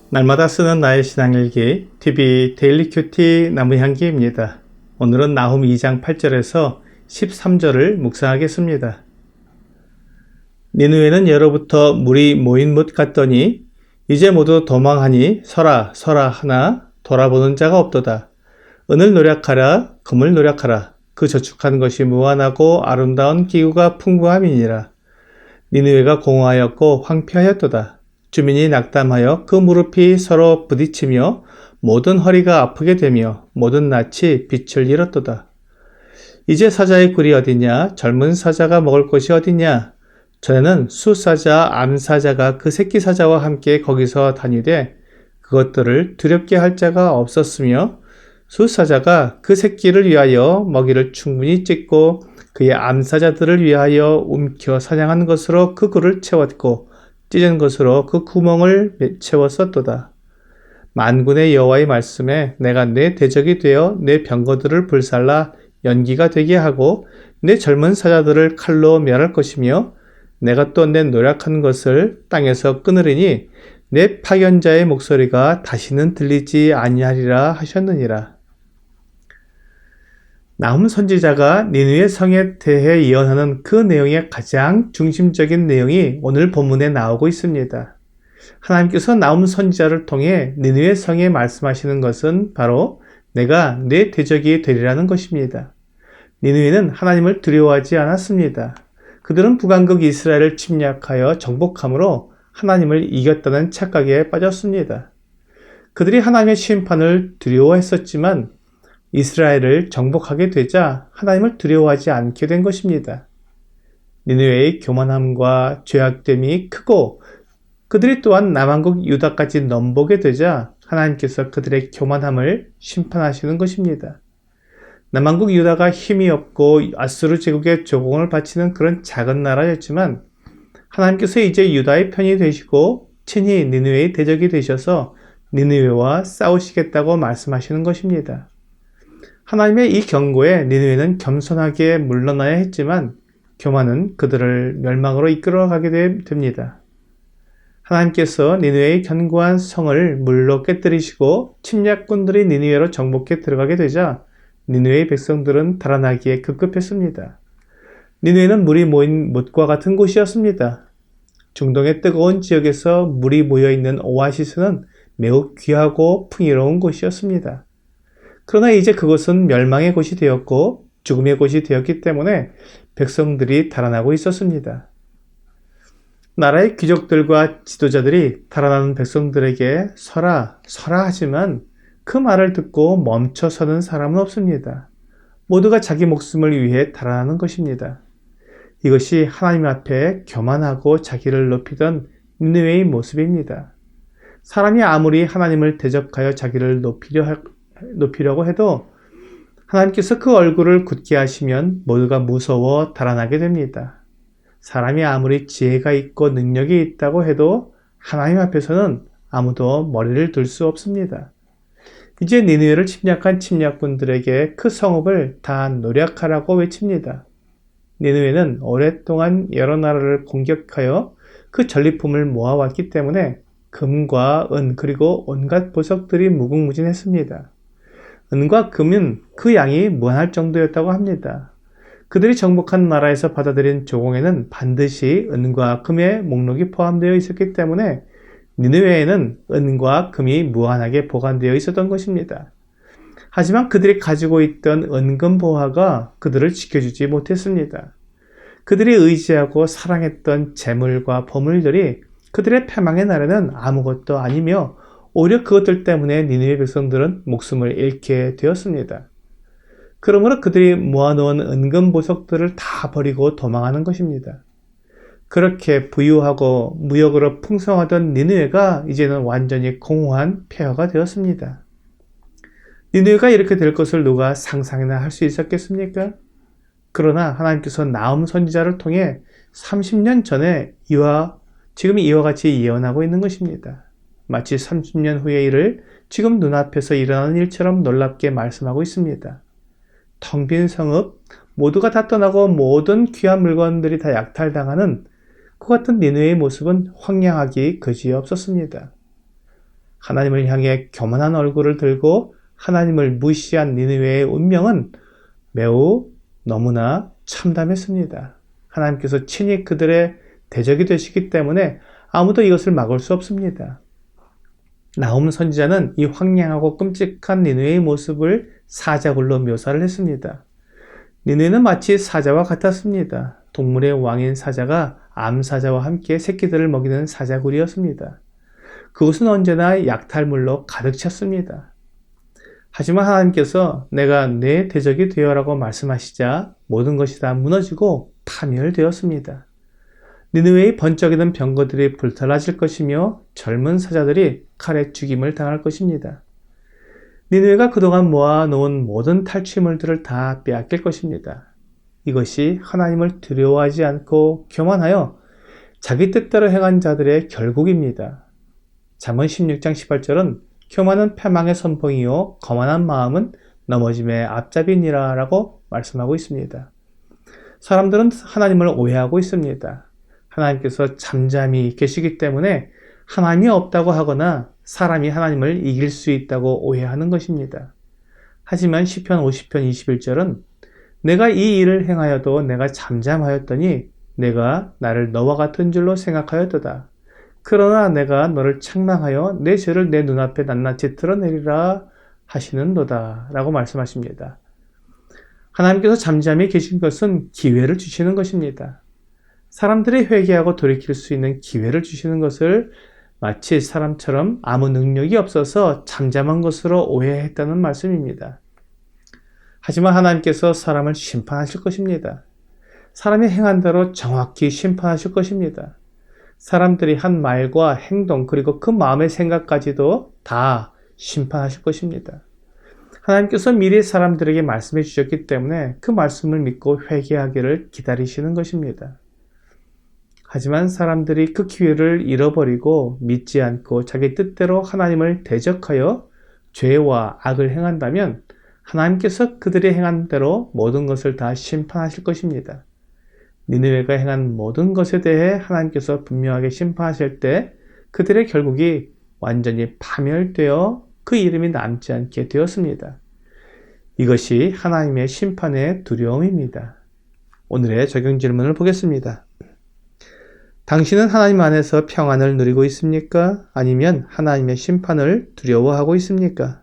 날마다 쓰는 나의 신앙일기 TV 데일리 큐티 나무향기입니다. 오늘은 나훔 2장 8절에서 13절을 묵상하겠습니다. 니느웨는 예로부터 물이 모인 못 같더니 이제 모두 도망하니 서라 서라 하나 돌아보는 자가 없도다. 은을 노력하라 금을 노력하라 그 저축한 것이 무한하고 아름다운 기구가 풍부함이니라. 니느웨가 공허하였고 황폐하였도다. 주민이 낙담하여 그 무릎이 서로 부딪히며 모든 허리가 아프게 되며 모든 낯이 빛을 잃었도다. 이제 사자의 굴이 어디냐? 젊은 사자가 먹을 것이 어디냐? 전에는 수사자, 암사자가 그 새끼 사자와 함께 거기서 다니되 그것들을 두렵게 할 자가 없었으며 수사자가 그 새끼를 위하여 먹이를 충분히 찢고 그의 암사자들을 위하여 움켜 사냥한 것으로 그 굴을 채웠고 찢은 것으로 그 구멍을 채웠었도다. 만군의 여호와의 말씀에 내가 내 대적이 되어 내 병거들을 불살라 연기가 되게 하고 내 젊은 사자들을 칼로 멸할 것이며 내가 또 내 노력한 것을 땅에서 끊으리니 내 파견자의 목소리가 다시는 들리지 아니하리라 하셨느니라. 나훔 선지자가 니느웨 성에 대해 예언하는 그 내용의 가장 중심적인 내용이 오늘 본문에 나오고 있습니다. 하나님께서 나훔 선지자를 통해 니느웨 성에 말씀하시는 것은 바로 내가 내 대적이 되리라는 것입니다. 니느웨는 하나님을 두려워하지 않았습니다. 그들은 북왕국 이스라엘을 침략하여 정복함으로 하나님을 이겼다는 착각에 빠졌습니다. 그들이 하나님의 심판을 두려워했었지만 이스라엘을 정복하게 되자 하나님을 두려워하지 않게 된 것입니다. 니느웨의 교만함과 죄악됨이 크고 그들이 또한 남왕국 유다까지 넘보게 되자 하나님께서 그들의 교만함을 심판하시는 것입니다. 남왕국 유다가 힘이 없고 아수르 제국의 조공을 바치는 그런 작은 나라였지만 하나님께서 이제 유다의 편이 되시고 친히 니느웨의 대적이 되셔서 니느웨와 싸우시겠다고 말씀하시는 것입니다. 하나님의 이 경고에 니느웨는 겸손하게 물러나야 했지만 교만은 그들을 멸망으로 이끌어가게 됩니다. 하나님께서 니느웨의 견고한 성을 물로 깨뜨리시고 침략군들이 니느웨로 정복해 들어가게 되자 니느웨의 백성들은 달아나기에 급급했습니다. 니느웨는 물이 모인 못과 같은 곳이었습니다. 중동의 뜨거운 지역에서 물이 모여있는 오아시스는 매우 귀하고 풍요로운 곳이었습니다. 그러나 이제 그곳은 멸망의 곳이 되었고 죽음의 곳이 되었기 때문에 백성들이 달아나고 있었습니다. 나라의 귀족들과 지도자들이 달아나는 백성들에게 서라, 서라 하지만 그 말을 듣고 멈춰서는 사람은 없습니다. 모두가 자기 목숨을 위해 달아나는 것입니다. 이것이 하나님 앞에 교만하고 자기를 높이던 니느웨의 모습입니다. 사람이 아무리 하나님을 대적하여 자기를 높이려고 해도 하나님께서 그 얼굴을 굳게 하시면 모두가 무서워 달아나게 됩니다. 사람이 아무리 지혜가 있고 능력이 있다고 해도 하나님 앞에서는 아무도 머리를 들 수 없습니다. 이제 니느웨를 침략한 침략군들에게 그 성읍을 다 노력하라고 외칩니다. 니느웨는 오랫동안 여러 나라를 공격하여 그 전리품을 모아왔기 때문에 금과 은 그리고 온갖 보석들이 무궁무진했습니다. 은과 금은 그 양이 무한할 정도였다고 합니다. 그들이 정복한 나라에서 받아들인 조공에는 반드시 은과 금의 목록이 포함되어 있었기 때문에 니느웨에는 은과 금이 무한하게 보관되어 있었던 것입니다. 하지만 그들이 가지고 있던 은금 보화가 그들을 지켜주지 못했습니다. 그들이 의지하고 사랑했던 재물과 보물들이 그들의 패망의 날에는 아무것도 아니며 오히려 그것들 때문에 니느웨 백성들은 목숨을 잃게 되었습니다. 그러므로 그들이 모아놓은 은금 보석들을 다 버리고 도망하는 것입니다. 그렇게 부유하고 무역으로 풍성하던 니느웨가 이제는 완전히 공허한 폐허가 되었습니다. 니느웨가 이렇게 될 것을 누가 상상이나 할 수 있었겠습니까? 그러나 하나님께서 나훔 선지자를 통해 30년 전에 지금 이와 같이 예언하고 있는 것입니다. 마치 30년 후의 일을 지금 눈앞에서 일어나는 일처럼 놀랍게 말씀하고 있습니다. 텅 빈 성읍, 모두가 다 떠나고 모든 귀한 물건들이 다 약탈당하는 그 같은 니느웨의 모습은 황량하기 그지없었습니다. 하나님을 향해 교만한 얼굴을 들고 하나님을 무시한 니느웨의 운명은 매우 너무나 참담했습니다. 하나님께서 친히 그들의 대적이 되시기 때문에 아무도 이것을 막을 수 없습니다. 나훔 선지자는 이 황량하고 끔찍한 니느웨의 모습을 사자굴로 묘사를 했습니다. 니느웨는 마치 사자와 같았습니다. 동물의 왕인 사자가 암사자와 함께 새끼들을 먹이는 사자굴이었습니다. 그곳은 언제나 약탈물로 가득 찼습니다. 하지만 하나님께서 내가 내 대적이 되어라고 말씀하시자 모든 것이 다 무너지고 파멸되었습니다. 니느웨의 번쩍이는 병거들이 불타라질 것이며 젊은 사자들이 칼에 죽임을 당할 것입니다. 니느웨가 그동안 모아놓은 모든 탈취물들을 다 빼앗길 것입니다. 이것이 하나님을 두려워하지 않고 교만하여 자기 뜻대로 행한 자들의 결국입니다. 잠언 16장 18절은 교만은 패망의 선봉이요 거만한 마음은 넘어짐의 앞잡이니라 라고 말씀하고 있습니다. 사람들은 하나님을 오해하고 있습니다. 하나님께서 잠잠히 계시기 때문에 하나님이 없다고 하거나 사람이 하나님을 이길 수 있다고 오해하는 것입니다. 하지만 시편 50편 21절은 내가 이 일을 행하여도 내가 잠잠하였더니 내가 나를 너와 같은 줄로 생각하였도다. 그러나 내가 너를 책망하여 내 죄를 내 눈앞에 낱낱이 드러내리라 하시는도다 라고 말씀하십니다. 하나님께서 잠잠히 계신 것은 기회를 주시는 것입니다. 사람들이 회개하고 돌이킬 수 있는 기회를 주시는 것을 마치 사람처럼 아무 능력이 없어서 잠잠한 것으로 오해했다는 말씀입니다. 하지만 하나님께서 사람을 심판하실 것입니다. 사람이 행한 대로 정확히 심판하실 것입니다. 사람들이 한 말과 행동 그리고 그 마음의 생각까지도 다 심판하실 것입니다. 하나님께서 미리 사람들에게 말씀해 주셨기 때문에 그 말씀을 믿고 회개하기를 기다리시는 것입니다. 하지만 사람들이 그 기회를 잃어버리고 믿지 않고 자기 뜻대로 하나님을 대적하여 죄와 악을 행한다면 하나님께서 그들이 행한 대로 모든 것을 다 심판하실 것입니다. 니느웨가 행한 모든 것에 대해 하나님께서 분명하게 심판하실 때 그들의 결국이 완전히 파멸되어 그 이름이 남지 않게 되었습니다. 이것이 하나님의 심판의 두려움입니다. 오늘의 적용 질문을 보겠습니다. 당신은 하나님 안에서 평안을 누리고 있습니까? 아니면 하나님의 심판을 두려워하고 있습니까?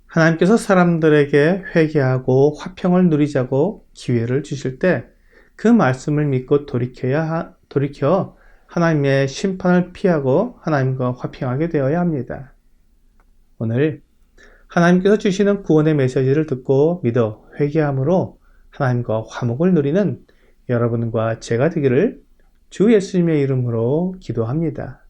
하나님께서 사람들에게 회개하고 화평을 누리자고 기회를 주실 때 그 말씀을 믿고 돌이켜 하나님의 심판을 피하고 하나님과 화평하게 되어야 합니다. 오늘 하나님께서 주시는 구원의 메시지를 듣고 믿어 회개함으로 하나님과 화목을 누리는 여러분과 제가 되기를 주 예수님의 이름으로 기도합니다.